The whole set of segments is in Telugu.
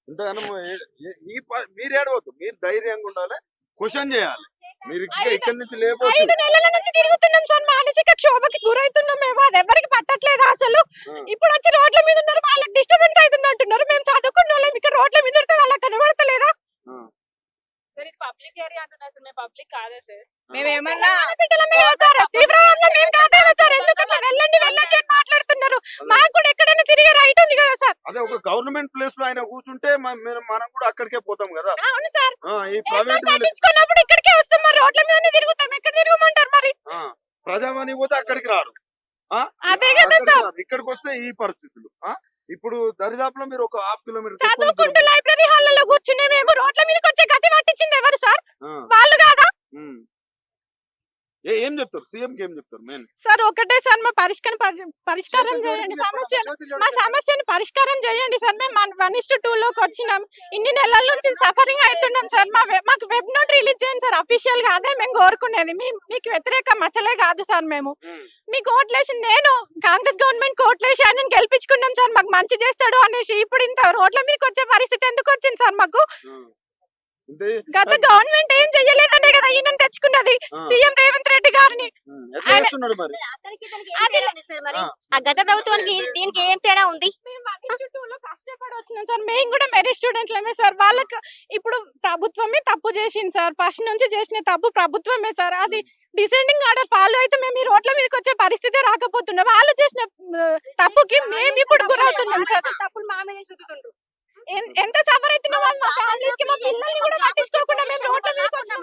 ఇంతగానో మీరు ఏడవద్దు, మీరు ధైర్యంగా ఉండాలి, క్వశ్చన్ చేయాలి. మీరు ఇక్కడి నుంచి లేకపోతే 5 నెలల నుంచి తిరుగుతున్నాం సార్, మానసిక క్షోభకి గురవుతున్నాం మేము. అది ఎవరికి పట్టట్లేదు అసలు. ఇప్పుడు వచ్చి రోడ్ల మీద ఉన్నారు, వాళ్ళకి డిస్టర్బెన్స్ అవుతుంది అంటున్నారు. మేము చదువుకున్న వాళ్ళం, ఇక్కడ రోడ్ల మీద ఉంటే వాళ్ళకి కనబడతలేదా? సార్ ఇది పబ్లిక్ ఏరియా అంటున్నారు సార్, మేము పబ్లిక్ కాదే సార్. మేము ఏమన్నా తీవ్రవాదులు మేము కాదా సార్? ఎందుకు అట్లా వెళ్ళండి వెళ్ళండి అని మాట్లాడుతున్నారు? మాకు కూడా ఎక్కడైనా తిరిగే రైట్ ఉంది కదా సార్. అదే ఒక గవర్నమెంట్ ప్లేస్ లో ఆయన కూర్చుంటే మనం కూడా అక్కడికే పోతాం కదా. అవును సార్, ఈ ప్రైవేట్ పట్టించుకున్నప్పుడు ఇక్కడికే వస్తాం, మరి రోడ్ల మీదనే తిరుగుతాం. ఎక్కడ తిరగమంటారు మరి? ప్రజావాణి పోతే అక్కడికి రారు, అదే కదా సార్. ఇక్కడికి వస్తే ఈ పరిస్థితులు. ఇప్పుడు దరిదాపులో మీరు ఒక 1/2 కిలోమీటర్ చదువుకుంటూ లైబ్రరీ హాల్లో కూర్చునే మేము రోడ్ల మీదకి వచ్చే గతి పట్టించింది ఎవరు సార్? వాళ్ళు కాదా? ఏం చెప్తారు సీఎం కి? ఏం చెప్తారు మెయిన్ సార్? ఒకటే సార్, మా పరిష్కారం చేయండి, మా సమస్యను పరిష్కారం చేయండి సార్. మేము 1:2 లోకి వచ్చినాం, ఇన్ని నెలల నుంచి సఫరింగ్ అవుతున్నాం సార్. మాకు వెబ్ నోట్ రిలీజ్ చేయండి సార్ అఫీషియల్ గా. అదే మేము కోరుకునేది. మీకు వ్యతిరేకం అసలే కాదు సార్. మేము మీకు ఓట్లేసి, నేను కాంగ్రెస్ గవర్నమెంట్ ఓట్లేసి ఆయన గెలిపించుకున్నాం సార్, మాకు మంచి చేస్తాడు అనేసి. ఇప్పుడు ఇంత రోడ్ల మీదకి వచ్చే పరిస్థితి ఎందుకు వచ్చింది సార్ మాకు? గత గవర్నమెంట్ ఏం చెయ్యలేదనే కదా ఈయన తెచ్చుకున్నది, సీఎం రేవంత్ రెడ్డి గారిని. గత ప్రభుత్వానికి దీనికి ఏం తేడా ఉంది? కష్టపడి వచ్చినాం సార్, మేము కూడా మెరిట్ స్టూడెంట్లమే సార్. వాళ్ళకి ఇప్పుడు ప్రభుత్వమే తప్పు చేసింది సార్, ఫస్ట్ నుంచి చేసిన తప్పు ప్రభుత్వమే సార్. అది డిసెండింగ్ ఆర్డర్ ఫాలో అయితే మేము ఈ రోడ్ల మీదకి వచ్చే పరిస్థితి రాకపోతున్నాం. వాళ్ళు చేసిన తప్పుకి మేము ఇప్పుడు గురవుతున్నాం సార్. తప్పులు మా మీద చూపుతుండ్రు. ఎంత సఫర్ అవుతున్నాం, మా ఫ్యామిలీస్ కి, మా పిల్లల్ని కూడా పట్టించుకోకుండా మేము రోడ్ల మీదకి వచ్చాం.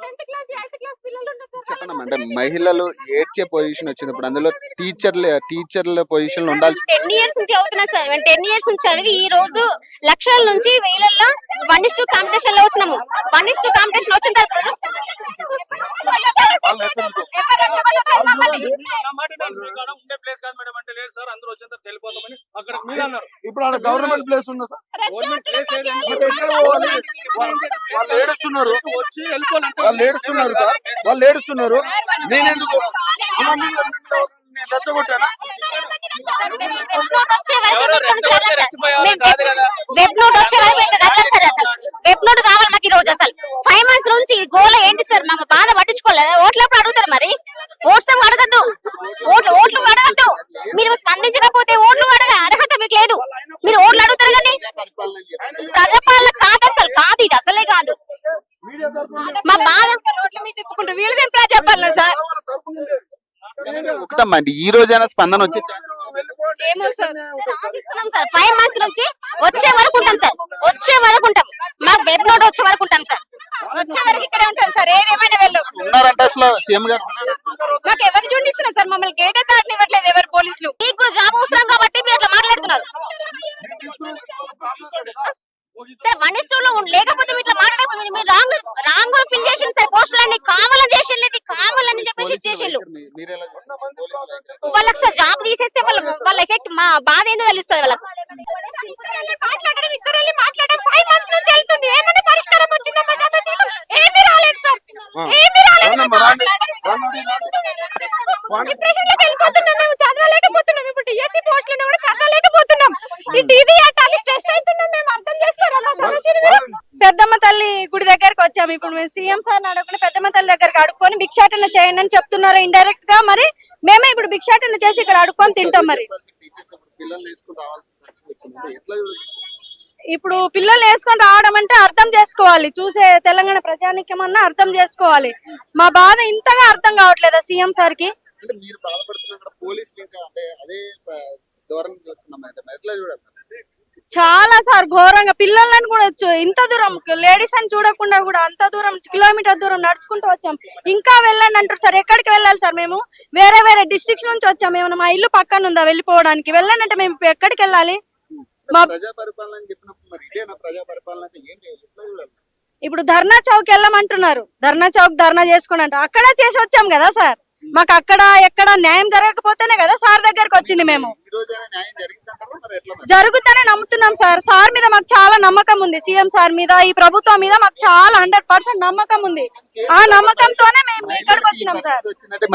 10th క్లాస్ 8th క్లాస్ పిల్లలు ఉన్నారు సార్. చెప్పండి, అంటే మహిళలు ఏడ్చే పొజిషన్ వచ్చినప్పుడు అందులో టీచర్ల పొజిషన్ లో ఉండాల్సి 10 ఇయర్స్ నుంచి అవుతున్నారు సార్. 10 ఇయర్స్ నుంచి చదివి ఈ రోజు లక్షల నుంచి వేలల్లో 1:2 కాంపిటీషన్ లో వచ్చినాము. 1:2 కాంపిటీషన్ వచ్చిన తర్వాత ఇప్పుడు ఆడ గవర్నమెంట్ ప్లేస్ ఉందా సార్? వాళ్ళు ఏడుస్తున్నారు, వాళ్ళు ఏడుస్తున్నారు సార్, వాళ్ళు ఏడుస్తున్నారు. నేనెందుకు రెచ్చగొట్టానా? వెబ్ నోట్ వచ్చే వరకు సార్. అసలు వెబ్ నోట్ కావాలి మాకు ఈ రోజు. అసలు 5 మంత్స్ నుంచి గోల ఏంటి సార్? మా బాధ పట్టించుకోలేదు. ఓట్లప్పుడు అడుగుతారు, మరి ఓట్స్ అడగద్దు, ఓట్లు అడగద్దు. మీరు స్పందించకపోతే ఓట్లు అడగ అర్హత మీకు లేదు. మీరు ఓట్లు అడుగుతారు కానీ ప్రజాపాలన కాదు, అసలు కాదు, ఇది అసలే కాదు. మా బాధ రోడ్ల మీద తిప్పుకుంటారు, వీళ్ళదేం ప్రజాపాలన సార్? ఒకటమ్మండి, ఈ రోజైనా స్పందన వచ్చే ఏమో సార్, ఆశిస్తున్నాం సార్. 5 మంత్స్ నుంచి వచ్చే వరకు ఉంటాం సార్, వచ్చే వరకు ఉంటాం. మాకు వెబ్ నోట్ వచ్చే వరకు ఉంటాం సార్, వచ్చే వరకు ఇక్కడే ఉంటాం సార్. ఏదేమైనా వెళ్ళు ఉన్నారంటే అసలు సీఎం గారు మాకు ఎవరు చూడిస్తున్నారు సార్? మమ్మల్ని గేట్ అయితే ఆడనివ్వట్లేదు ఎవరు పోలీసులు. మీకు కూడా జాబ్ అవసరం కాబట్టి మీరు అట్లా మాట్లాడుతున్నారు సార్. 1:2 లో లేకపోతే మీరు ఇట్లా మాట్లాడకపోతే మీరు రాంగ్ ఫిల్ చేసింది సార్. పోస్టులన్నీ కావాలని చేసిండు, ఇది కావాలని చెప్పేసి చేసిండు. వాళ్ళకి సార్ జాబ్ తీసేస్తే వాళ్ళ ఎఫెక్ట్, మా బాధ ఏందో తెలుస్తుంది వాళ్ళకి. మాట్లాడడం 5 మంత్స్ నుంచి వెళ్తుంది, ఏమైనా పరిష్కారం వచ్చిందా మా సమస్యకు? ఏమీ రాలేదు సార్, ఏమీ రాలేదు. డిప్రెషన్ లోకి వెళ్ళిపోతున్నాం, మేము చదవలేకపోతున్నాం. ఇప్పుడు డిఎస్సి పోస్టులను కూడా చదవలేకపోతున్నాం. ఈ టీవీ అట్లా స్ట్రెస్ అవుతున్నాం, మేము అర్థం చేసుకోరా మా సమస్యని. పెద్దమ్మ తల్లి గుడి దగ్గరకు వచ్చాము. ఇప్పుడు మేము సీఎం సార్ అడుగుని పెద్దమ్మ తల్లి దగ్గరకు అడుక్కొని భిక్షాటన చేయండి అని చెప్తున్నారు ఇండైరెక్ట్ గా. మరి మేమే ఇప్పుడు భిక్షాటన చేసి ఇక్కడ అడుక్కొని తింటాం. మరి ఇప్పుడు పిల్లలు వేసుకొని రావడం అంటే అర్థం చేసుకోవాలి, చూసే తెలంగాణ ప్రజానికం అన్నా అర్థం చేసుకోవాలి. మా బాధ ఇంతగా అర్థం కావట్లేదా సీఎం సార్ కి? చాలా సార్ ఘోరంగా పిల్లలను కూడా ఇంత దూరం లేడీస్ అని చూడకుండా కూడా అంత దూరం కిలోమీటర్ దూరం నడుచుకుంటూ వచ్చాం. ఇంకా వెళ్ళండి అంటారు సార్. ఎక్కడికి వెళ్ళాలి సార్? మేము వేరే డిస్ట్రిక్ట్స్ నుంచి వచ్చాం. ఏమన్నా మా ఇల్లు పక్కన ఉందా వెళ్ళిపోవడానికి? వెళ్ళండి అంటే మేము ఎక్కడికి వెళ్ళాలి? ఇప్పుడు ధర్నా చౌక్ వెళ్ళమంటున్నారు. ధర్నా చౌక్ ధర్నా చేసుకోండి అంటే అక్కడే చేసి వచ్చాం కదా సార్. మాకు అక్కడ ఎక్కడ న్యాయం జరగకపోతేనే కదా సార్ దగ్గరకు వచ్చింది. మేము జరుగుతానే నమ్ముతున్నాం సార్. సార్ మీద మాకు చాలా నమ్మకం ఉంది, సీఎం సార్ మీద, ఈ ప్రభుత్వం మీద మాకు చాలా 100% నమ్మకం ఉంది. ఆ నమ్మకంతోనే మేము ఇక్కడికి వచ్చినాం సార్.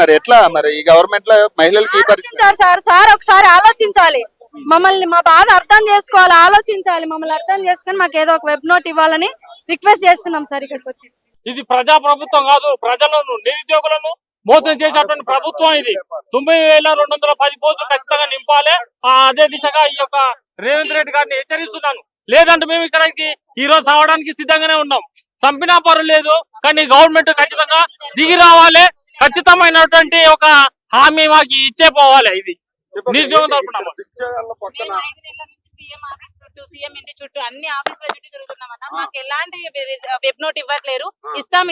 మరి ఎట్లా మరి ఈ గవర్నమెంట్ లో మహిళలకి ఆలోచించారు సార్. సార్ ఒకసారి ఆలోచించాలి. మమ్మల్ని మా బాధ అర్థం చేసుకోవాలి, ఆలోచించాలి, మమ్మల్ని అర్థం చేసుకొని మాకు ఏదో ఒక వెబ్ నోట్ ఇవ్వాలని రిక్వెస్ట్ చేస్తున్నాం సార్ ఇక్కడికి వచ్చి. ఇది ప్రజా ప్రభుత్వం కాదు, ప్రజలను నిరుద్యోగులను మోసం చేసేటువంటి ప్రభుత్వం ఇది. 9210 పోస్టులు ఖచ్చితంగా నింపాలి. అదే దిశగా ఈ యొక్క రేవంత్ రెడ్డి గారిని హెచ్చరిస్తున్నాను. లేదంటే మేము ఇక్కడికి ఈ రోజు సావడానికి సిద్ధంగానే ఉన్నాం. చంపినా పర్లేదు, కానీ గవర్నమెంట్ ఖచ్చితంగా దిగి రావాలి. ఖచ్చితమైనటువంటి ఒక హామీ మాకు ఇచ్చే పోవాలి. ఇది నిరుద్యోగం తరపున పక్కన మేము 5 నెలల నుంచి సీఎం ఆఫీస్ చుట్టూ, సీఎం ఇంటి చుట్టూ అన్ని ఆఫీసుల చుట్టూ తిరుగుతున్నామన్నా. మాకు ఎలాంటి వెబ్ నోట్ ఇవ్వట్లేరు. ఇస్తాం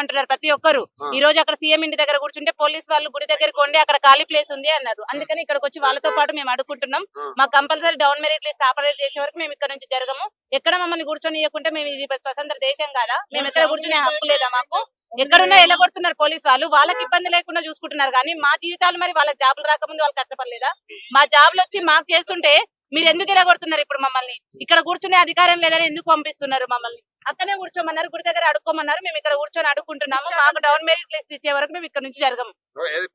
అంటున్నారు ప్రతి ఒక్కరు. ఈ రోజు అక్కడ సీఎం ఇంటి దగ్గర కూర్చుంటే పోలీస్ వాళ్ళు గుడి దగ్గరకు ఉండి అక్కడ ఖాళీ ప్లేస్ ఉంది అన్నారు. అందుకని ఇక్కడికి వచ్చి వాళ్ళతో పాటు మేము అడుగుకుంటున్నాం. మాకు compulsory down merit list operate చేసే వరకు మేము ఇక్కడ నుంచి జరగము. ఎక్కడ మమ్మల్ని కూర్చొని ఇవ్వకుంటే మేము ఇది స్వతంత్ర దేశం కాదా? మేము ఎక్కడ కూర్చునే హక్కు లేదా మాకు? ఎక్కడున్నా ఎలగొడుతున్నారు పోలీసు వాళ్ళు. వాళ్ళకి ఇబ్బంది లేకుండా చూసుకుంటున్నారు, కానీ మా జీవితాలు మరి వాళ్ళకి జాబులు రాకముందు వాళ్ళు కష్టపడలేదా? మా జాబులు వచ్చి మాకు చేస్తుంటే మీరు ఎందుకు ఎలగొడుతున్నారు? ఇప్పుడు మమ్మల్ని ఇక్కడ కూర్చునే అధికారం లేదని ఎందుకు పంపిస్తున్నారు? మమ్మల్ని అక్కడే కూర్చోమన్నారు, గుడి దగ్గర అడుక్కోమన్నారు. మేము ఇక్కడ కూర్చొని అడుక్కుంటున్నాము. మాకు డౌన్ మెరిట్ లిస్ట్ ఇచ్చే వరకు మేము ఇక్కడ నుంచి జరగము.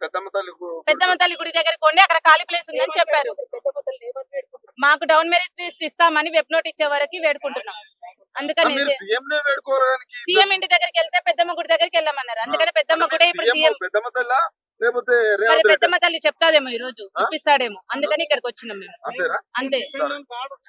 పెద్దమ్మ తల్లి గుడి దగ్గరికి కొండి అక్కడ ఖాళీ ప్లేస్ ఉందని చెప్పారు. మాకు డౌన్ మెరిట్ లిస్ట్ ఇస్తామని వెబ్ నోట్ ఇచ్చే వరకు వేడుకుంటున్నాం. అందుకని సీఎం ఇంటి దగ్గరికి వెళ్తే పెద్దమ్మ గుడి దగ్గరికి వెళ్ళమన్నారు. అందుకని పెద్దమ్మ గుడి ఇప్పుడు సీఎం పెద్దమ్మ తల్లి చెప్తాదేమో ఈ రోజు ఇప్పిస్తాడేమో. అందుకని ఇక్కడికి వచ్చినాం మేము. అంతే.